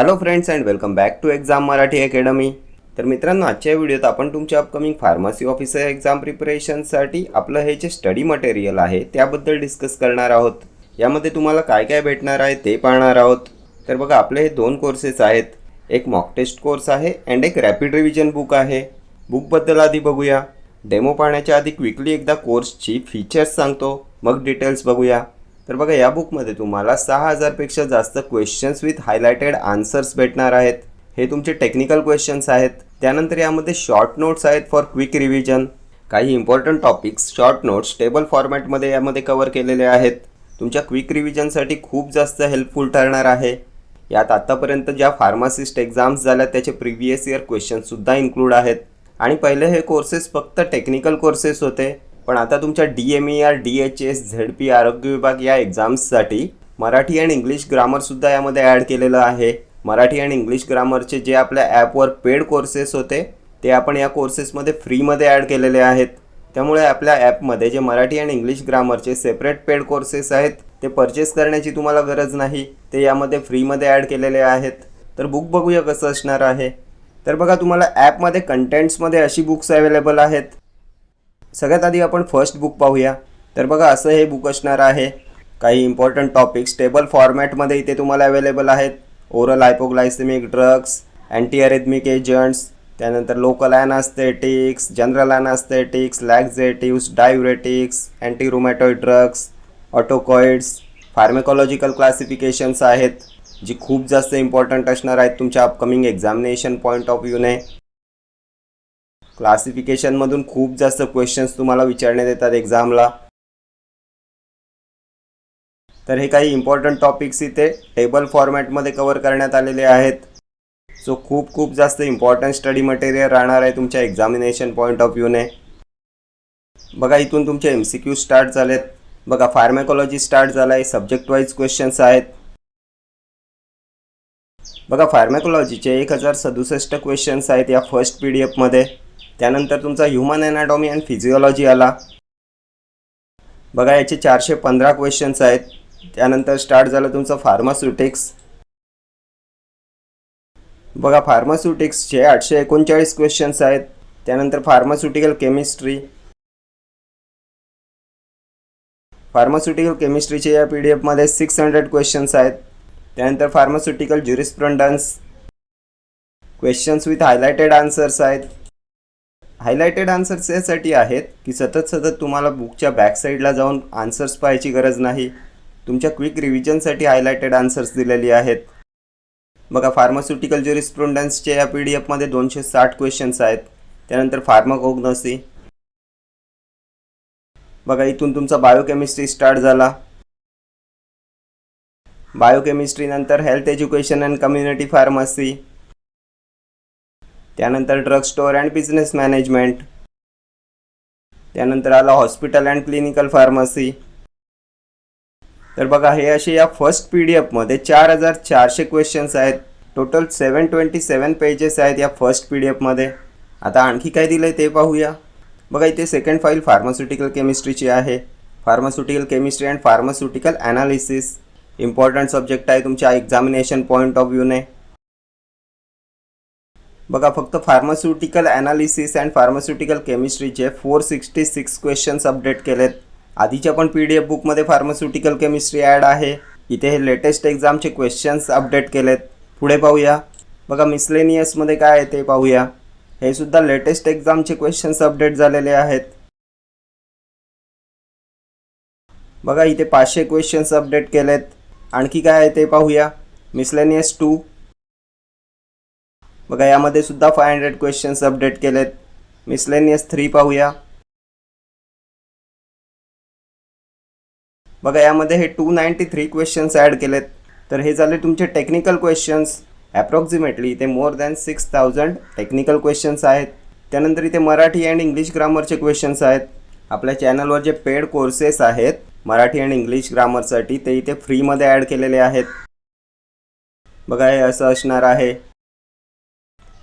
Hello friends and welcome back to exam Marathi academy. तर मित्रांनो, आजच्या व्हिडिओत आपण तुमच्या अपकमिंग फार्मसी ऑफिसर एक्झाम प्रिपरेशनसाठी आपलं हे जे स्टडी मटेरियल आहे त्याबद्दल डिस्कस करणार आहोत. यामध्ये तुम्हाला काय काय भेटणार आहे ते पाहणार आहोत. तर बघा, आपले हे दोन कोर्सेस आहेत. एक मॉक टेस्ट कोर्स आहे अँड एक रॅपिड रिव्हिजन बुक आहे. बुकबद्दल आधी बघूया. डेमो पाहण्याच्या आधी क्विकली एकदा कोर्सची फीचर्स सांगतो, मग डिटेल्स बघूया. तर बघा, या बुकमध्ये तुम्हाला 6000पेक्षा जास्त क्वेश्चन्स विथ हायलायटेड आन्सर्स भेटणार आहेत. हे तुमचे टेक्निकल क्वेश्चन्स आहेत. त्यानंतर यामध्ये शॉर्ट नोट्स आहेत फॉर क्विक रिव्हिजन. काही important topics short notes table फॉर्मॅटमध्ये यामध्ये कव्हर केलेले आहेत. तुमच्या क्विक रिव्हिजनसाठी खूप जास्त हेल्पफुल ठरणार आहे. यात आत्तापर्यंत ज्या फार्मासिस्ट एक्झाम्स झाल्या त्याचे प्रिव्हियस इयर क्वेश्चन्ससुद्धा इन्क्लूड आहेत. आणि पहिले हे कोर्सेस फक्त टेक्निकल कोर्सेस होते, पण आता तुमच्या DMER, DHS, ZP आरोग्य विभाग या एक्झाम्ससाठी मराठी अँड इंग्लिश ग्रामरसुद्धा यामध्ये ॲड केलेलं आहे. मराठी अँड इंग्लिश ग्रामरचे जे आपल्या ॲपवर पेड कोर्सेस होते ते आपण या कोर्सेसमध्ये फ्रीमध्ये ॲड केलेले आहेत. त्यामुळे आपल्या ॲपमध्ये जे मराठी अँड इंग्लिश ग्रामरचे सेपरेट पेड कोर्सेस आहेत ते परचेस करण्याची तुम्हाला गरज नाही, ते यामध्ये फ्रीमध्ये ॲड केलेले आहेत. तर बुक बघूया कसं असणार आहे. तर बघा, तुम्हाला ॲपमध्ये कंटेंट्समध्ये अशी बुक्स अवेलेबल आहेत. सगळ्यात आधी आपण फर्स्ट बुक पाहूया. तर बघा, असं हे बुक असणार आहे. काही इम्पॉर्टंट टॉपिक्स टेबल फॉर्मॅटमध्ये इथे तुम्हाला अवेलेबल आहेत. Oral hypoglycaemic drugs, anti arrhythmic agents, त्यानंतर local anaesthetics, general anaesthetics, laxatives, diuretics, anti rheumatoid drugs, autacoids, pharmacological classifications आहेत, जी खूप जास्त इम्पॉर्टंट असणार आहेत तुमच्या अपकमिंग एक्झामिनेशन पॉईंट ऑफ व्ह्यूने. क्लासिफिकेशनमधून खूप जास्त क्वेश्चन्स तुम्हाला विचारण्यात येतात एक्झामला. तर हे काही इम्पॉर्टंट टॉपिक्स इथे टेबल फॉर्मॅटमध्ये कव्हर करण्यात आलेले आहेत. सो खूप जास्त इम्पॉर्टंट स्टडी मटेरियल राहणार आहे तुमच्या एक्झामिनेशन पॉईंट ऑफ व्ह्यूने. बघा, इथून तुमचे MCQ स्टार्ट झालेत. बघा, फार्मॅकॉलॉजी स्टार्ट झाला आहे. सब्जेक्ट वाईज क्वेश्चन्स आहेत. बघा, फार्मॅकॉलॉजीचे 1067 क्वेश्चन्स आहेत या फर्स्ट PDF मध्ये. त्यानंतर तुमचा ह्युमन ॲनाटॉमी अँड फिजिओलॉजी आला. बघा, याचे 415 क्वेश्चन्स आहेत. त्यानंतर स्टार्ट झालं तुमचं फार्मास्युटिक्स. बघा, फार्मास्युटिक्सचे 839 क्वेश्चन्स आहेत. त्यानंतर फार्मास्युटिकल केमिस्ट्री. फार्मास्युटिकल केमिस्ट्रीचे या PDF मध्ये 600 क्वेश्चन्स आहेत. त्यानंतर pharmaceutical jurisprudence, questions with highlighted answers आहेत. हायलायटेड आन्सर्स यासाठी आहेत की सतत तुम्हाला बुकच्या बॅकसाईडला जाऊन आन्सर्स पाहायची गरज नाही. तुमच्या क्विक रिव्हिजनसाठी हायलायटेड आन्सर्स दिलेली आहेत. बघा, फार्मास्युटिकल ज्युरिस्प्रुडन्सचे या PDF मध्ये 260 क्वेश्चन्स आहेत. त्यानंतर फार्माकोग्नोसी. बघा, इथून तुमचा बायोकेमिस्ट्री स्टार्ट झाला. बायोकेमिस्ट्रीनंतर health education and community pharmacy. त्यानंतर drug store and business management. त्यानंतर आला हॉस्पिटल अँड क्लिनिकल फार्मसी. तर बघा, हे असे या फर्स्ट PDF मध्ये 4400 क्वेश्चन्स आहेत. टोटल 727 पेजेस आहेत या फर्स्ट PDF मध्ये. आता आणखी काय दिलं आहे ते पाहूया. बघा, इथे सेकंड फाईल फार्मास्युटिकल केमिस्ट्रीची आहे. Pharmaceutical chemistry and pharmaceutical analysis important subject आहे तुमच्या एक्झामिनेशन पॉईंट ऑफ व्ह्यूने. बघा, फक्त फार्मास्युटिकल ॲनालिसिस अँड फार्मास्युटिकल केमिस्ट्रीचे 466 क्वेश्चन्स अपडेट केलेत. आधीच्या पण PDF बुकमध्ये फार्मास्युटिकल केमिस्ट्री ॲड आहे. इथे हे लेटेस्ट एक्झामचे क्वेश्चन्स अपडेट केलेत. पुढे पाहूया. बघा, मिसलेनियसमध्ये काय आहे ते पाहूया. हे सुद्धा लेटेस्ट एक्झामचे क्वेश्चन्स अपडेट झालेले आहेत. बघा, इथे 500 क्वेश्चन्स अपडेट केलेत. आणखी काय आहे ते पाहूया. मिसलेनियस 2. बघा, यामध्ये सुद्धा 500 क्वेश्चन्स अपडेट केलेत. मिसलेनियस 3 पाहूया. बघा, यामध्ये हे 293 क्वेश्चन्स ॲड केलेत. तर हे झाले तुमचे टेक्निकल क्वेश्चन्स. ॲप्रॉक्सिमेटली इथे मोर दॅन 6000 टेक्निकल क्वेश्चन्स आहेत. त्यानंतर इथे मराठी अँड इंग्लिश ग्रामरचे क्वेश्चन्स आहेत. आपल्या चॅनलवर जे पेड कोर्सेस आहेत मराठी अँड इंग्लिश ग्रामरसाठी ते इथे फ्रीमध्ये ॲड केलेले आहेत. बघा, हे असं असणार आहे.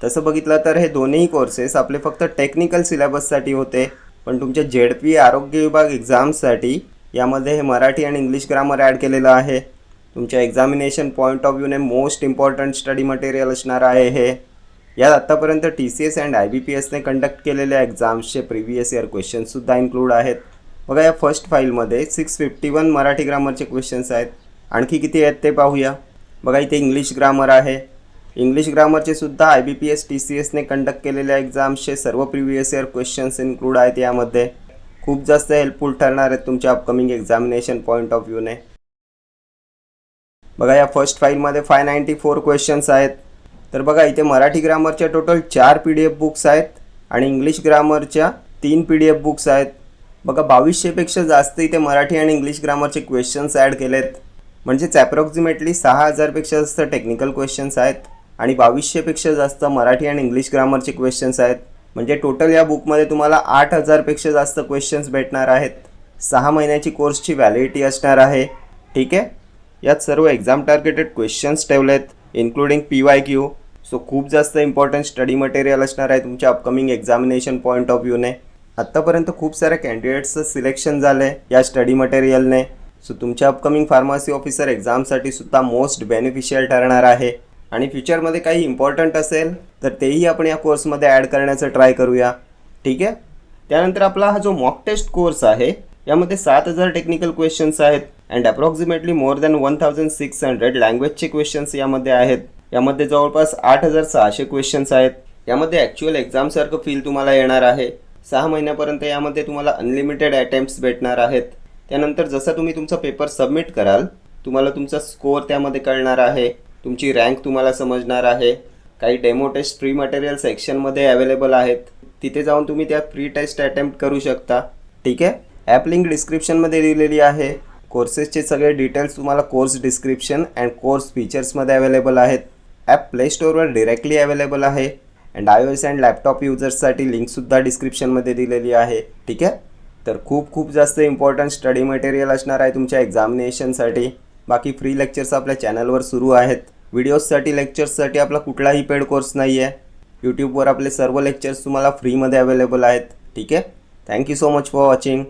तसं बघितलं तर हे दोन्ही कोर्सेस आपले फक्त टेक्निकल सिलेबससाठी होते, पण तुमच्या ZP आरोग्य विभाग एक्झाम्ससाठी यामध्ये हे मराठी आणि इंग्लिश ग्रामर ॲड केलेलं आहे. तुमच्या एक्झामिनेशन पॉईंट ऑफ व्ह्यूने मोस्ट इम्पॉर्टंट स्टडी मटेरियल असणार आहे हे. यात आत्तापर्यंत TCS अँड IBPSने कंडक्ट केलेल्या एक्झाम्सचे प्रिव्हियस इयर क्वेश्चन्ससुद्धा इन्क्लूड आहेत. बघा या फर्स्ट फाईलमध्ये 651 मराठी ग्रामरचे क्वेश्चन्स आहेत. आणखी किती आहेत ते पाहूया. बघा इथे इंग्लिश ग्रामर आहे. इंग्लिश ग्रामरचे सुद्धा IBPS TCSने कंडक्ट केलेल्या एक्झाम्सचे सर्व प्रिव्हियस इयर क्वेश्चन्स इन्क्लूड आहेत. यामध्ये खूप जास्त हेल्पफुल ठरणार आहेत तुमच्या अपकमिंग एक्झामिनेशन पॉईंट ऑफ व्ह्यूने. बघा या फर्स्ट फाईलमध्ये 594 क्वेश्चन्स आहेत. तर बघा इथे मराठी ग्रामरच्या टोटल 4 PDF बुक्स आहेत आणि इंग्लिश ग्रामरच्या 3 PDF बुक्स आहेत. बघा 2200पेक्षा जास्त इथे मराठी आणि इंग्लिश ग्रामरचे क्वेश्चन्स ॲड केलेत. म्हणजेच ॲप्रॉक्सिमेटली 6000पेक्षा जास्त टेक्निकल क्वेश्चन्स आहेत आणि 2200पेक्षा जास्त मराठी आणि इंग्लिश ग्रामरचे क्वेश्चन्स आहेत. म्हणजे टोटल या बुकमध्ये तुम्हाला 8000पेक्षा जास्त क्वेश्चन्स भेटणार आहेत. 6 महिन्याची कोर्सची व्हॅलिडिटी असणार आहे. ठीक आहे. यात सर्व एक्झाम टार्गेटेड क्वेश्चन्स ठेवलेत इन्क्लुडिंग PYQ. सो खूप जास्त इम्पॉर्टंट स्टडी मटेरियल असणार आहे तुमच्या अपकमिंग एक्झामिनेशन पॉईंट ऑफ व्ह्यूने. आत्तापर्यंत खूप साऱ्या कॅन्डिडेट्सचं सिलेक्शन झालं आहे या स्टडी मटेरियलने. सो तुमच्या अपकमिंग फार्मसी ऑफिसर एक्झामसाठी सुद्धा मोस्ट बेनिफिशियल ठरणार आहे. आणि फ्युचरमध्ये काही इम्पॉर्टंट असेल तर तेही आपण या कोर्समध्ये ॲड करण्याचं ट्राय करूया. ठीक आहे. त्यानंतर आपला हा जो मॉक टेस्ट कोर्स आहे यामध्ये 7000 टेक्निकल क्वेश्चन्स आहेत अँड अप्रॉक्सिमेटली मोर दॅन 1600 लँग्वेजचे क्वेश्चन्स यामध्ये आहेत. यामध्ये जवळपास 8600 क्वेश्चन्स आहेत. यामध्ये ॲक्च्युअल एक्झामसारखं फील तुम्हाला येणार आहे. 6 महिन्यापर्यंत यामध्ये तुम्हाला अनलिमिटेड अटेम्प्ट्स भेटणार आहेत. त्यानंतर जसं तुम्ही तुमचा पेपर सबमिट कराल तुम्हाला तुमचा स्कोअर त्यामध्ये कळणार आहे. तुमची रँक तुम्हाला समजणार आहे. काही डेमो टेस्ट फ्री मटेरियल सेक्शनमध्ये अवेलेबल आहेत. तिथे जाऊन तुम्ही त्या फ्री टेस्ट अटेम्प्ट करू शकता. ठीक आहे. ॲप लिंक डिस्क्रिप्शनमध्ये दिलेली आहे. कोर्सेसचे सगळे डिटेल्स तुम्हाला कोर्स डिस्क्रिप्शन अँड कोर्स फीचर्समध्ये अवेलेबल आहेत. ॲप प्ले स्टोअरवर डिरेक्टली अवेलेबल आहे अँड iOS अँड लॅपटॉप युजर्ससाठी लिंकसुद्धा डिस्क्रिप्शनमध्ये दिलेली आहे. ठीक आहे. तर खूप जास्त इम्पॉर्टंट स्टडी मटेरियल असणार आहे तुमच्या एक्झामिनेशनसाठी. बाकी फ्री लेक्चर्स आपल्या चॅनलवर सुरू आहेत. व्हिडिओजसाठी लेक्चर्ससाठी आपला कुठलाही पेड कोर्स नाही आहे. यूट्यूबवर आपले सर्व लेक्चर्स तुम्हाला फ्रीमध्ये अवेलेबल आहेत. ठीक आहे. Thank you so much for watching.